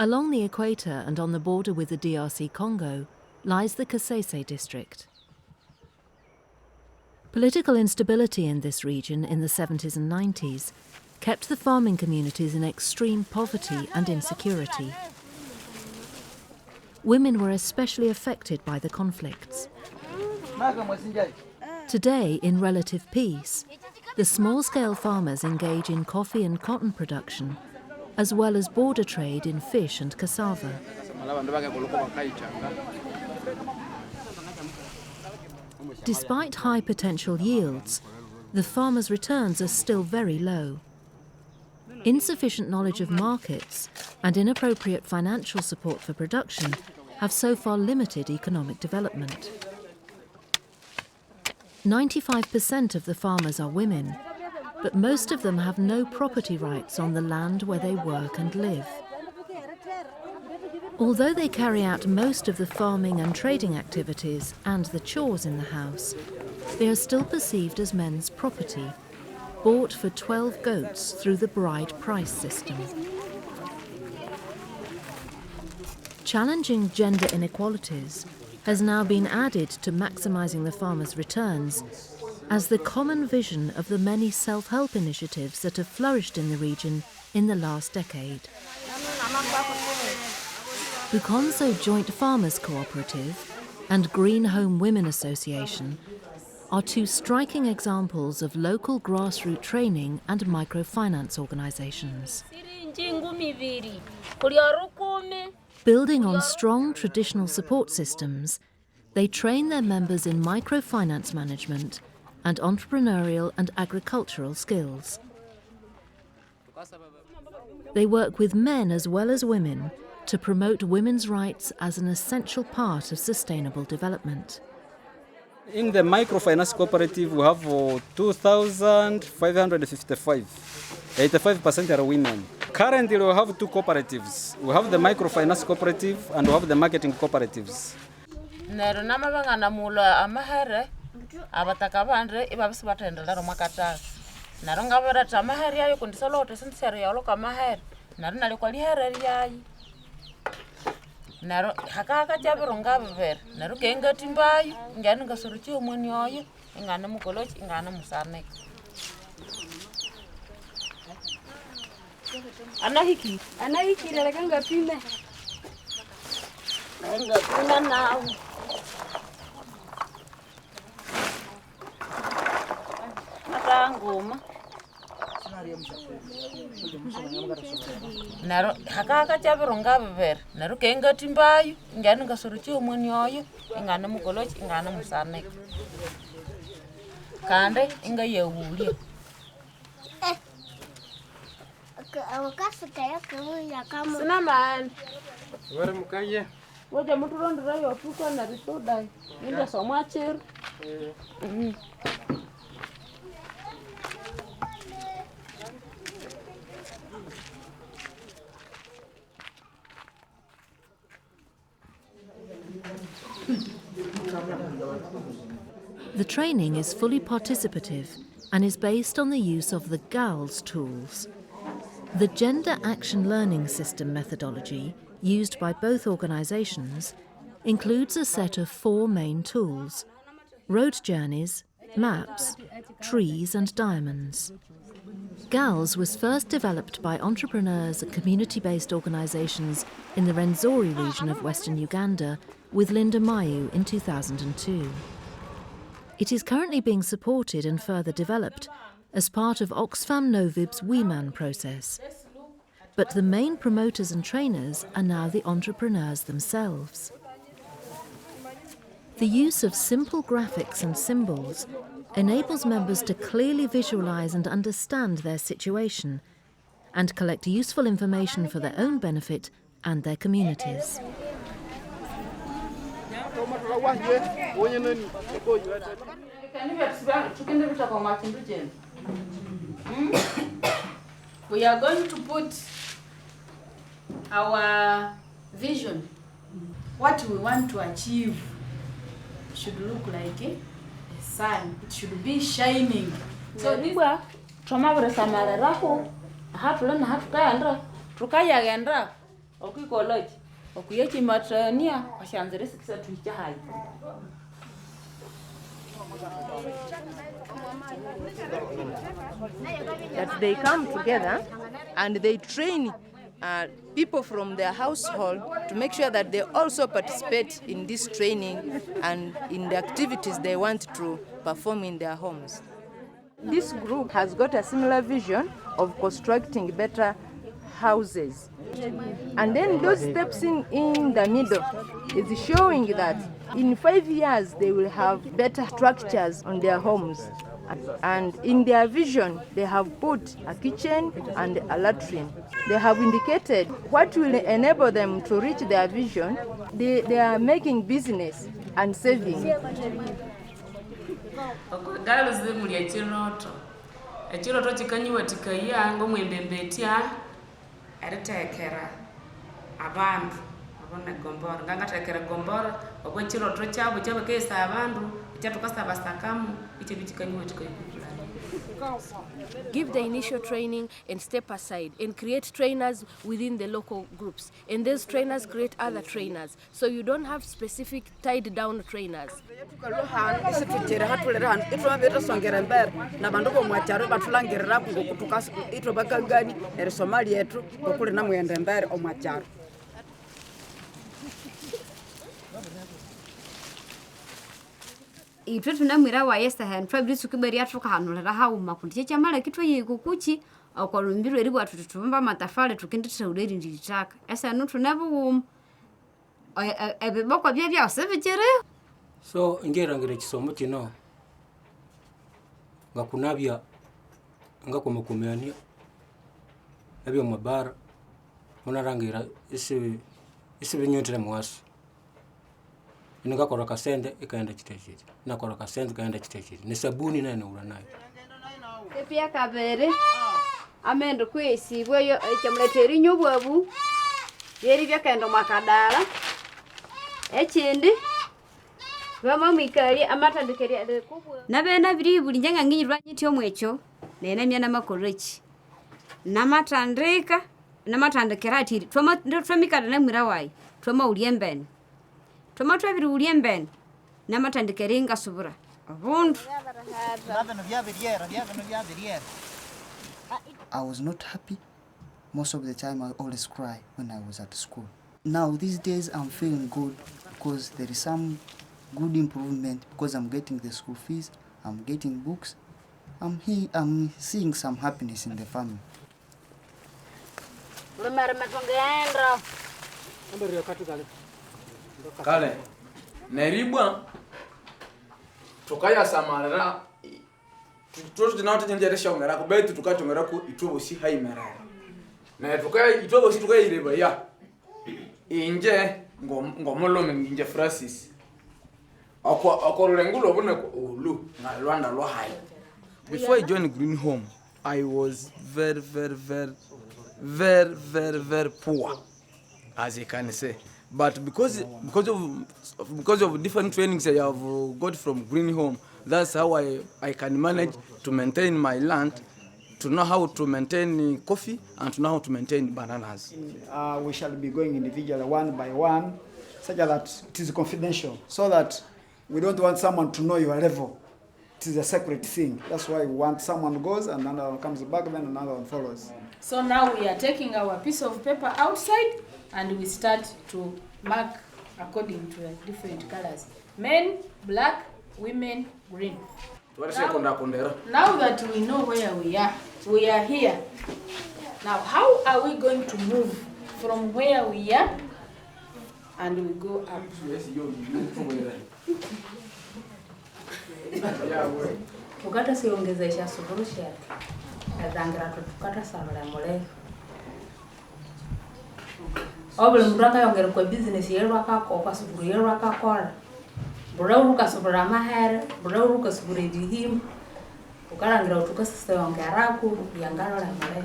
Along the equator and on the border with the DRC Congo lies the Kasese district. Political instability in this region in the 70s and 90s kept the farming communities in extreme poverty and insecurity. Women were especially affected by the conflicts. Today, in relative peace, the small-scale farmers engage in coffee and cotton production, as well as border trade in fish and cassava. Despite high potential yields, the farmers' returns are still very low. Insufficient knowledge of markets and inappropriate financial support for production have so far limited economic development. 95% of the farmers are women, but most of them have no property rights on the land where they work and live. Although they carry out most of the farming and trading activities and the chores in the house, they are still perceived as men's property, bought for 12 goats through the bride price system. Challenging gender inequalities has now been added to maximising the farmers' returns as the common vision of the many self-help initiatives that have flourished in the region in the last decade. Bukonzo Joint Farmers Cooperative and Green Home Women Association are two striking examples of local grassroots training and microfinance organisations. Building on strong traditional support systems, they train their members in microfinance management and entrepreneurial and agricultural skills. They work with men as well as women to promote women's rights as an essential part of sustainable development. In the microfinance cooperative, we have 2,555. 85% are women. Currently, we have two cooperatives. We have the microfinance cooperative and we have the marketing cooperatives. Naro hakaka jabironga bever naro kenga timbayu ngani ngasuruchi omwani oyo ngana mukolochi ngana musarne anahiki leka ngapime ngapina nawo atangoma naro hakaka jabironga bever naro kenga timbayu ngani ngasuruchi omwani oyo ngana mukolochi ngana musarne kande inga yewulio sina man wara mukaye woja muturondera yo tuko na risoda nda somwacher The training is fully participative and is based on the use of the GALS tools. The Gender Action Learning System methodology used by both organisations includes a set of 4 main tools: road journeys, maps, trees and diamonds. GALS was first developed by entrepreneurs and community-based organisations in the Rwenzori region of Western Uganda with Linda Mayu in 2002. It is currently being supported and further developed as part of Oxfam Novib's WEMAN process. But the main promoters and trainers are now the entrepreneurs themselves. The use of simple graphics and symbols enables members to clearly visualise and understand their situation and collect useful information for their own benefit and their communities. We are going to put our vision, what we want to achieve should look like a sun. It should be shining. So this trauma samara raho hatulana hatutaandra tukayagenda okikoloch okuyechi matrania ashanzere sikisa tuichai. That they come together and they train people from their household to make sure that they also participate in this training and in the activities they want to perform in their homes. This group has got a similar vision of constructing better houses. And then those steps in the middle is showing that in 5 years they will have better structures on their homes. And in their vision, they have put a kitchen and a latrine. They have indicated what will enable them to reach their vision. They are making business and saving. Girls they muli echiroto. Echiroto chikanyiwa tikaya ngo mwembembetia eritekera abantu abona gombora ngangatekera gombora okwe chiroto chabo kesa abantu ichatukasaba sakamu iche bichikanyiwa tikayikula. Give the initial training and step aside and create trainers within the local groups. And those trainers create other trainers. So you don't have specific tied down trainers. Itwe tunamwira wa Esther Fabrice kuberia tukahanulira hauma kundiche chamala kitwe yikukuchi okolumbirwe eri bwatu tutubamba matafale tukinditira ureri nditaka esa nutu nabo ebiboko bya osebekere. So ngerangire kisomo kino ngakunabya ngakomukumyania ebyo mabara munarangira isi binyotera mwaso ngakora kasende ikaenda kitechiti nakora kasende kaenda kitechiti ni sabuni nene ura nayo epia kabere amendo kwesibwe yo ekyamleteri nyobwabu yeri byakendo makadala ekindi bama mikali amatandikeri adekubwa nabena biri buli njanga ngirwa nyityo mwecho nene myana makorechi namatandika namatandikera ati twamikada na mwira wayi twama uliembeni tomato biri uliembeni namatandikeri ngasubura abundu. I was not happy. Most of the time I always cry when I was at school. Now these days I'm feeling good because there is some good improvement because I'm getting the school fees, I'm getting books. I'm seeing some happiness in the family. Kale neribwa tukaya samarira tutu nawo tenjeresha ongera kubetu tukachongera ku itobosi haimerara na tukaya itobosi tukayireba ya inje ngomolome nginje Francis akorulengulo bone ulu na Rwanda lo hai. Before I joined Green Home, I was very poor, as you can say. But because of different trainings I have got from Green Home, that's how I can manage to maintain my land, to know how to maintain coffee, and to know how to maintain bananas. We shall be going individually, one by one, such that it is confidential, so that we don't want someone to know your level. It is a separate thing. That's why we want someone goes and another one comes back, then another one follows. So now we are taking our piece of paper outside and we start to mark according to different colors. Men, black, women, green. Now that we know where we are here. Now how are we going to move from where we are and we go up? Ukata siongezesha suburusha azangira tukata samala mole obule muraka yongera kwa business yerwa kako kwa suburu yerwa kakora burawuka subura mahera burawuka subura dihim ukarangira utukasa yongera ku yangara la mole.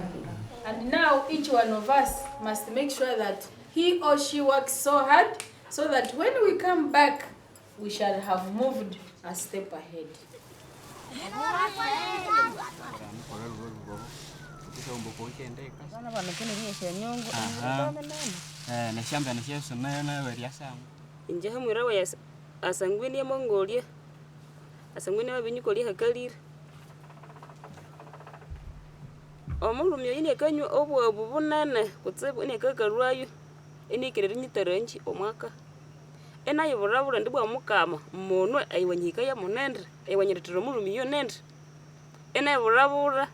And now each one of us must make sure that he or she works so hard so that when we come back we shall have moved a step ahead. Aha. na shamba na sheso na weria sama inje hamwira wa asangwini ya Mongolia asangwini wa binyukolia hakalire omulumyo ine kanyu obwabu bunene kutsibu ine kakarwayo ine kireri nyitaranji omwaka enayo burabura ndibwa mukama munwe ayiwanyika ya munendre ayiwanyiretero mulumyo nendre enayo burabura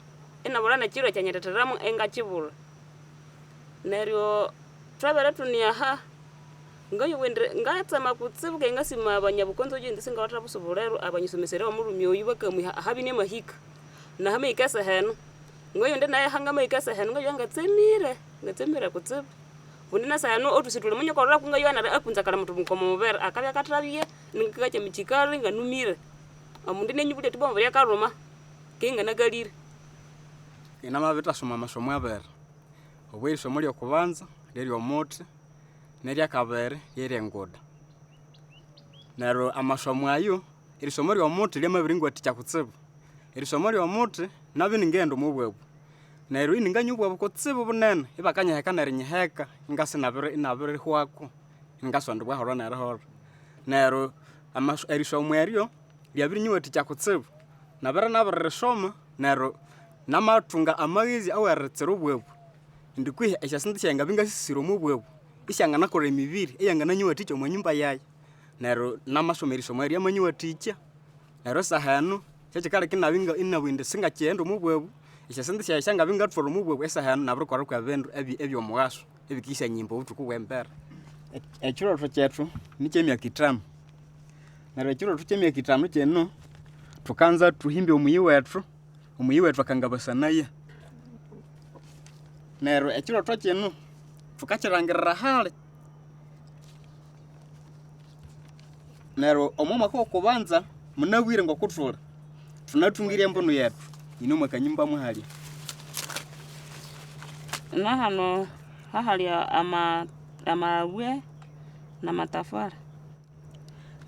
enabura na kiro cyanyereteramu engakibura neryo twabera tuniaha ngayo wendre ngatsama kutsibuka ngasima abanyabukonzo je ndisinga watabusubulero abanyisomesere omulumyo yibakamuha habine mahika na hame ikasa hano ngayo ndena hangama ikasa hano ngayo ngatsemire kutsibu bunina sayano otusitule munyo korra kungayo ana akunza kala mutu mukomo mubera akabya katrabiye ningakache michikari nganumire amundine nyubule tibomba ya karoma kinga nagalire inama bitasoma amasomo abera obwe isomo lyo kubanza lyo omote nerya kabere yere ngoda naro amasomo ayo irisomo lyo omote lyamabiringwa ticha kutsibu irisomo lyo omote nabini ngendo mubwebu nero ininganyubwa bukotsibu bunene ibakanya heka narinyeheka ngasinabire inabire hwako ngasondwa horo nero horo nero irisomo eryo lyabirinwa ticha kutsibu nabire soma nero namatunga amagizi aweretsero bwebu ndikwihe eshasinti shenga bingasisiro mu bwebu ishangana kore emibiri eyangana nywa ticha mu nyumba yayi nero namasomerisomo eryo amanywa ticha nero sahano kyekikale kinabinga inabwinde singa kyendo mu bwebu ishasinti shanga bingatworo mu bwebu esahano nabiro kwara kwa bendo ebyo mugaso ebikisha nyimbo utuku wembera ekiroto kyethu nikyemya kitamu nero ekiroto kyemya kitamu kyeno tukanza tuhimbe omuyi wethu akangabasanaye nero ekiroto kyeno tukakirangirira hali nero omwaka okubanza munabwire ngokutula tunatungire mbono yetu ino mwakanyimba muhali na hano hahali amawe na matafara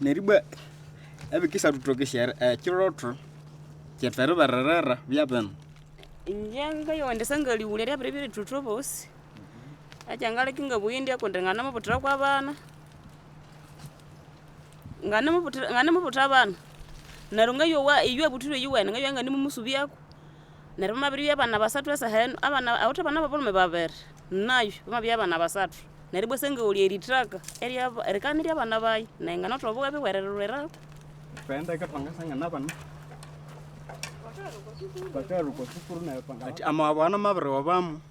neribwa abikisa tutokeshera kiroto kyetwere bararara byabana injenga yondesanga liwulera brebire tutobos ajangale kinga buyindi akondengana mabutra kwa bana ngana mabutra bana narunga yowa iyo butiro yuwa nga yanga ni mumusubi yako nari mabiri yabana basatu esa heno abana awuta bana babulume babere nayo mabiri yabana basatu nari bosenge uli eritraka eri erikani yabana bayi nenga notobuga biwererera kwenda kapangasanga nabana bakaru ko sukuru na yapanga ati amabana mabiri wabamu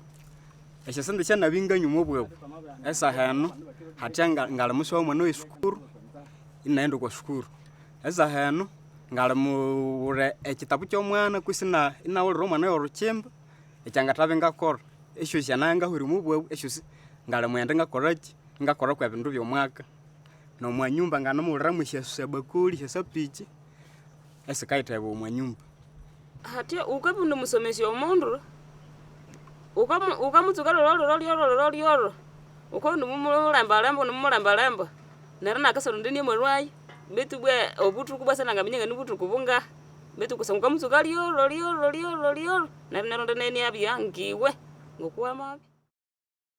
eshasinti shanabinga nyumo bwebu esa heno hatanga ngala muso mwana w'isukuru inaenda kwa sukuru esa heno ngalamuure ekitabu ky'omwana kusina inaulira omwana y'oruchimba ekyangatabe ngakora esyo syananga huri mubwebu esyo ngalamwenda ngakoraki ngakora kwa bindu by'omwaka n'omwanyumba nganamuulira mwishyasabakuli syasapichi esikaitebe omwanyumba hati ukabundu musomesi omundu ukamutsuka lolo ukondu mumulemba nera nakasoro ndini mwarwayi betu bwe obutu kubasana ngamenyanga nibutu kubunga betu kusanguka mutsuka lioro nero ndene abyangiwe ngokuwa mabi